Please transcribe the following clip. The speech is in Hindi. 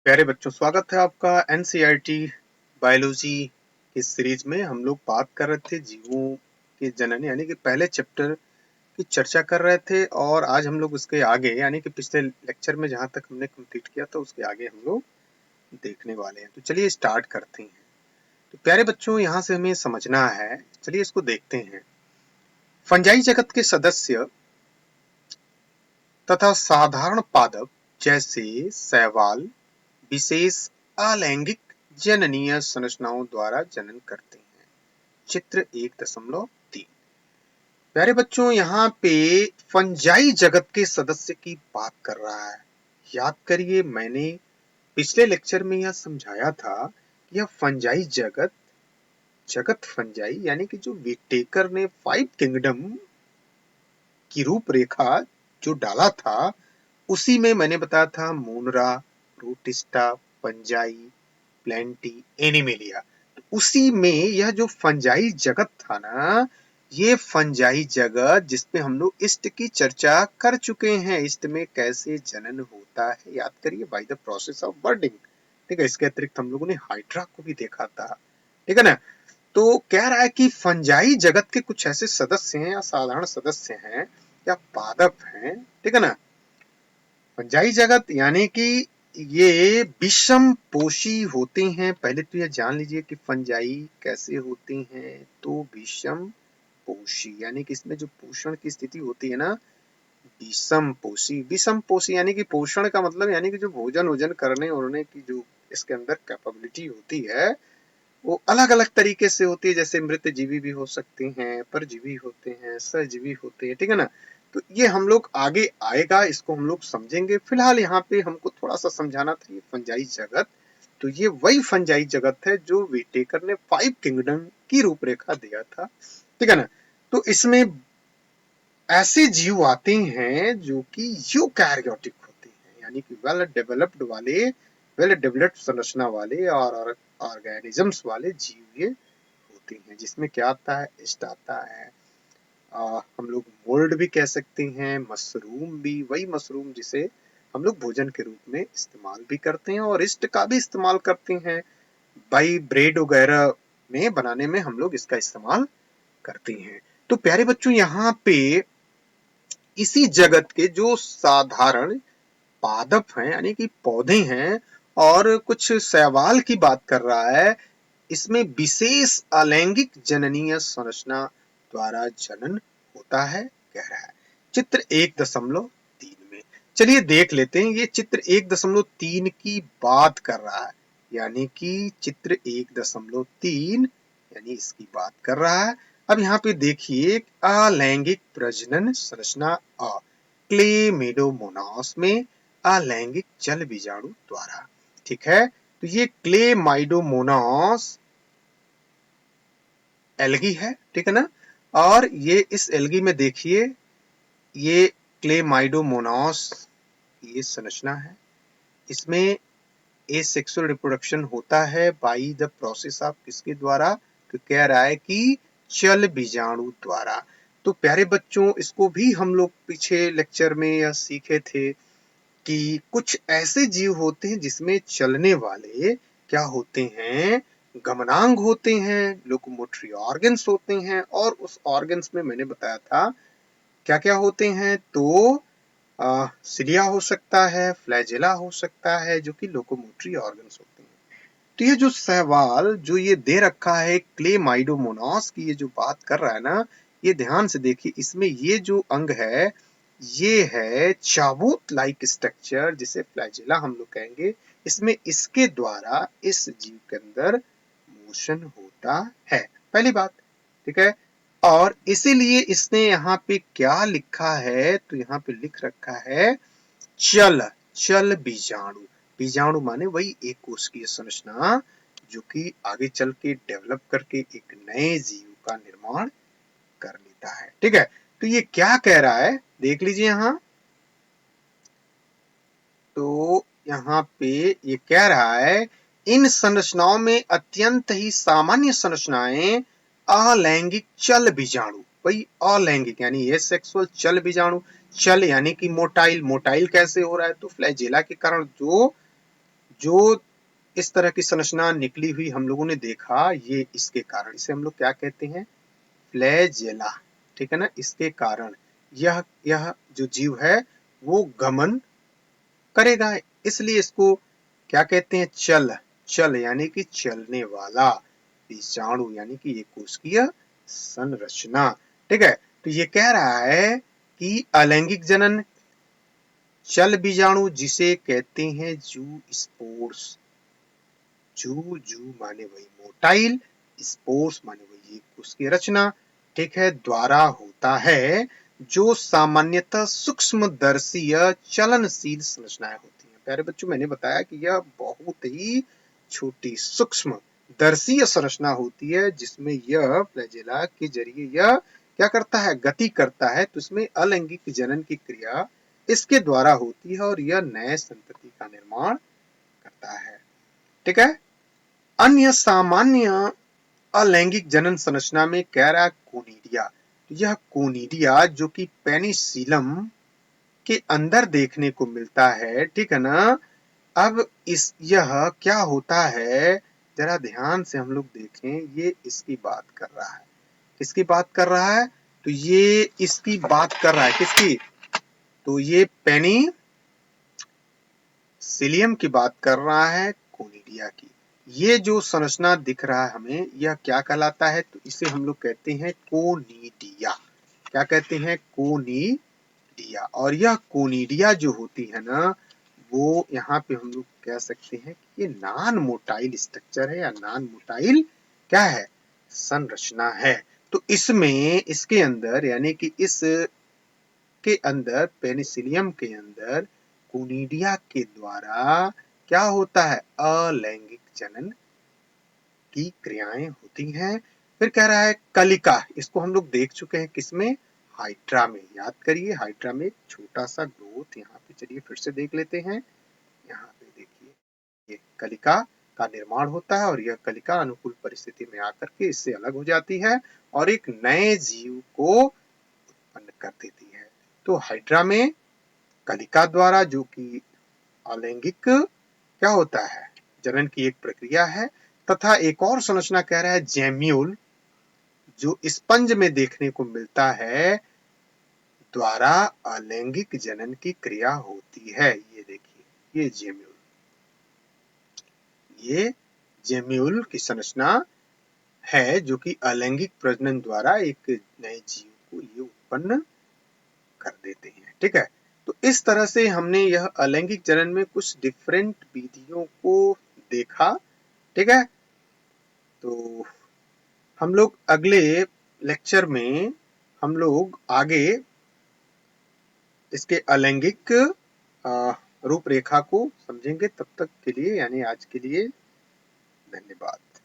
प्यारे बच्चों, स्वागत है आपका एनसीईआरटी बायोलॉजी की सीरीज में। हम लोग बात कर रहे थे जीवों के जनन यानी कि पहले चैप्टर की चर्चा कर रहे थे और आज हम लोग उसके आगे यानी कि पिछले लेक्चर में जहां तक हमने कंप्लीट किया था उसके आगे हम लोग देखने वाले हैं। तो चलिए स्टार्ट करते हैं। तो प्यारे बच्चों, यहाँ से हमें समझना है, चलिए इसको देखते हैं। फंजाई जगत के सदस्य तथा साधारण पादप जैसे शैवाल विशेष अलैंगिक जननीय संरचनाओं द्वारा जनन करते हैं। चित्र 1.3। प्यारे बच्चों, यहाँ पे फंजाई जगत के सदस्य की बात कर रहा है। याद करिए, मैंने पिछले लेक्चर में यह समझाया था कि यह फंजाई जगत जगत फंजाई यानी कि जो विटेकर ने 5 किंगडम की रूपरेखा जो डाला था उसी में मैंने बताया था मोनरा, प्रोटिस्टा, फंजाई, प्लेंटी, एनिमेलिया। उसी में यह जो फंजाई जगत था ना, ये फंजाई जगत जिसपे हम लोग ईस्ट की चर्चा कर चुके हैं। ईस्ट में कैसे जनन होता है याद करिए, बाय द प्रोसेस ऑफ बर्डिंग। ठीक है, इसके अतिरिक्त हम लोगों ने हाइड्रा को भी देखा था। ठीक है ना। तो कह रहा है कि फंजाई जगत के कुछ ऐसे सदस्य हैं या साधारण सदस्य हैं या पादप हैं। ठीक है ना। फंजाई जगत यानी कि ये विषम पोषी होते हैं। पहले तो ये जान लीजिए कि फंजाई कैसे होते हैं। तो विषम पोषी यानी कि इसमें जो पोषण की स्थिति होती है ना, विषम पोषी। विषम पोषी यानी कि पोषण का मतलब यानी कि जो भोजन वोजन करने उड़ने की जो इसके अंदर कैपेबिलिटी होती है वो अलग अलग तरीके से होती है। जैसे मृत जीवी भी हो सकते हैं, परजीवी होते हैं, सहजीवी होते हैं। ठीक है ना। तो ये हम लोग आगे आएगा, इसको हम लोग समझेंगे। फिलहाल यहाँ पे हमको थोड़ा सा समझाना था ये फंजाई जगत। तो ये वही फंजाई जगत है जो विटेकर ने 5 किंगडम की रूपरेखा दिया था। ठीक है ना। तो इसमें ऐसे जीव आते हैं जो कि यूकैरियोटिक होते हैं यानी कि वेल डेवलप्ड संरचना वाले और ऑर्गेनिजम्स वाले जीव ये होते हैं। जिसमें क्या आता है, ईस्ट आता है। हम लोग मोल्ड भी कह सकते हैं, मशरूम भी, वही मशरूम जिसे हम लोग भोजन के रूप में इस्तेमाल भी करते हैं और ईस्ट का भी इस्तेमाल करते हैं। भाई ब्रेड वगैरह में बनाने में हम लोग इसका इस्तेमाल करते हैं। तो प्यारे बच्चों, यहाँ पे इसी जगत के जो साधारण पादप हैं यानी कि पौधे हैं और कुछ शैवाल की बात कर रहा है, इसमें विशेष अलैंगिक जननीय संरचना द्वारा जनन होता है कह रहा है। चित्र 1.3 में चलिए देख लेते हैं। ये चित्र 1.3 की बात कर रहा है यानी कि चित्र 1.3 यानी इसकी बात कर रहा है। अब यहाँ पे देखिए, अलैंगिक प्रजनन संरचना क्लेमेडोमोनास में अलैंगिक जल बीजाणु द्वारा। ठीक है। तो ये क्लेमाइडोमोनास एल्गी है। ठीक है ना। और ये इस एल्गी में देखिए, ये क्लेमाइडोमोनास ये संरचना है। इसमें एसेक्सुअल रिप्रोडक्शन होता है बाई द प्रोसेस ऑफ किसके द्वारा, तो कह रहा है कि चल बीजाणु द्वारा। तो प्यारे बच्चों, इसको भी हम लोग पीछे लेक्चर में यह सीखे थे कि कुछ ऐसे जीव होते हैं जिसमें चलने वाले क्या होते हैं, गमनांग होते हैं, लोकोमोटरी ऑर्गन्स होते हैं। और उस ऑर्गन्स में मैंने बताया था क्या क्या होते हैं। तो सिलिया हो सकता है, फ्लैजेला हो सकता है, जो कि लोकोमोटरी ऑर्गन्स होते हैं। तो ये जो सवाल जो ये दे रखा है क्लेमाइडोमोनास की, ये जो बात कर रहा है ना, ये ध्यान से देखिए। इसमें ये जो अंग है ये है चाबूत लाइक स्ट्रक्चर, जिसे फ्लैजेला हम लोग कहेंगे। इसमें इसके द्वारा इस जीव के अंदर मोशन होता है, पहली बात। ठीक है। और इसीलिए इसने यहाँ पे क्या लिखा है, तो यहाँ पे लिख रखा है चल चल बीजाणु। बीजाणु माने वही एक कोशिकीय संरचना जो कि आगे चल के डेवलप करके एक नए जीव का निर्माण कर लेता है। ठीक है। तो ये क्या कह रहा है देख लीजिए यहाँ। तो यहाँ पे ये कह रहा है, इन संरचनाओं में अत्यंत ही सामान्य संरचनाएं अलैंगिक चल बीजाणु, वही अलैंगिक यानी ये सेक्सुअल चल बीजाणु। चल यानी कि मोटाइल, मोटाइल कैसे हो रहा है, तो फ्लैजेला के कारण जो जो इस तरह की संरचना निकली हुई हम लोगों ने देखा, ये इसके कारण, इसे हम लोग क्या कहते हैं, फ्लैजेला, ठीक है ना। इसके कारण यह जो जीव है वो गमन करेगा, इसलिए इसको क्या कहते हैं, चल, चल यानी कि चलने वाला बीजाणु, यानी कि ये कोशिकीय संरचना, ठीक है। तो ये कह रहा है कि अलैंगिक जनन चल बीजाणु जिसे कहते हैं जू स्पोर्स, जू जू माने वही मोटाइल, स्पोर्स माने वही उसकी रचना, ठीक है, द्वारा होता है, जो सामान्यतः सूक्ष्मदर्शीय चलनशील संरचनाएं होती हैं। प्यारे बच्चों, मैंने बताया कि यह बहुत ही छोटी सूक्ष्म दर्शीय संरचना होती है, जिसमें यह फ्लैजेला के जरिए यह क्या करता है, गति करता है। तो इसमें अलैंगिक जनन की क्रिया इसके द्वारा होती है और यह नए संतति का निर्माण करता है, ठीक है। अन्य सामान्य अलैंगिक जनन संरचना में कह रहा है कोनिडिया। तो यह कोनिडिया जो कि पेनिसिलम के अंदर देखने को मिलता है, ठीक है ना। अब यह क्या होता है, जरा ध्यान से हम लोग देखें, ये इसकी बात कर रहा है, किसकी बात कर रहा है, तो ये इसकी बात कर रहा है, किसकी, तो ये पेनिसिलियम की बात कर रहा है, कोनिडिया की। ये जो संरचना दिख रहा है हमें, यह क्या कहलाता है, तो इसे हम लोग कहते हैं कोनिडिया। क्या कहते हैं, कोनिडिया। और यह कोनिडिया जो होती है ना, वो यहाँ पे हम लोग कह सकते हैं कि ये नॉन मोटाइल स्ट्रक्चर है, या नॉन मोटाइल क्या है, संरचना है। तो इसमें, इसके अंदर, यानी कि इस के अंदर, पेनिसिलियम के अंदर कोनिडिया के द्वारा क्या होता है, अलैंगिक जनन की क्रियाएं होती हैं। फिर कह रहा है कलिका, इसको हम लोग देख चुके हैं किसमें, हाइड्रा में। याद करिए, हाइड्रा में छोटा सा ग्रोथ, यहाँ पे चलिए फिर से देख लेते हैं। यहाँ पे देखिए, ये कलिका का निर्माण होता है और यह कलिका अनुकूल परिस्थिति में आकर के इससे अलग हो जाती है और एक नए जीव को उत्पन्न कर देती है। तो हाइड्रा में कलिका द्वारा, जो कि अलैंगिक क्या होता है, जनन की एक प्रक्रिया है। तथा एक और संरचना कह रहा है जेम्यूल, जो स्पंज में देखने को मिलता है, द्वारा अलैंगिक जनन की क्रिया होती है। ये देखिए, ये जेम्यूल की संरचना है, जो कि अलैंगिक प्रजनन द्वारा एक नए जीव को ये उत्पन्न कर देते हैं, ठीक है। तो इस तरह से हमने यह अलैंगिक जनन में कुछ डिफरेंट विधियों को देखा, ठीक है। तो हम लोग अगले लेक्चर में हम लोग आगे इसके अलैंगिक रूपरेखा को समझेंगे। तब तक के लिए, यानी आज के लिए, धन्यवाद।